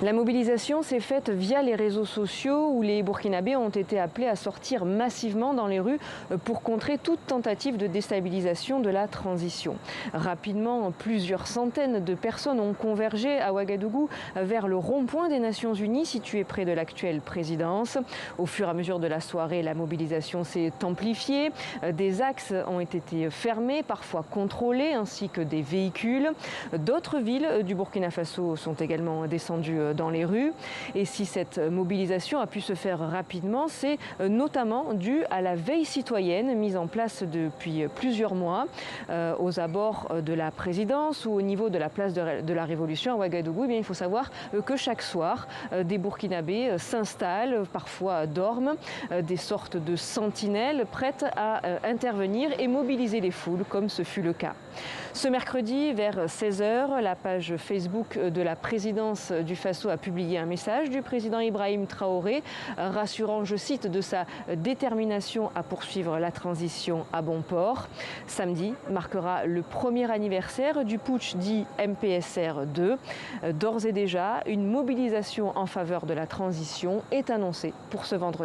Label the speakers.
Speaker 1: La mobilisation s'est faite via les réseaux sociaux où les Burkinabés ont été appelés à sortir massivement dans les rues pour contrer toute tentative de déstabilisation de la transition. Rapidement, plusieurs centaines de personnes ont convergé à Ouagadougou vers le rond-point des Nations Unies situé près de l'actuelle présidence. Au fur et à mesure de la soirée, la mobilisation s'est amplifiée. Des axes ont été fermés, parfois contrôlés, ainsi que des véhicules. D'autres villes du Burkina Faso sont également descendues dans les rues. Et si cette mobilisation a pu se faire rapidement, c'est notamment dû à la veille citoyenne mise en place depuis plusieurs mois aux abords de la présidence ou au niveau de la place de la Révolution à Ouagadougou. Eh bien, il faut savoir que chaque soir, des Burkinabés s'installent, parfois dorment, des sortes de sentinelles prêtes à intervenir et mobiliser les foules, comme ce fut le cas. Ce mercredi, vers 16h, la page Facebook de la présidence du Faso a publié un message du président Ibrahim Traoré, rassurant, je cite, de sa détermination à poursuivre la transition à bon port. Samedi marquera le premier anniversaire du putsch dit MPSR 2. D'ores et déjà, une mobilisation en faveur de la transition est annoncée pour ce vendredi.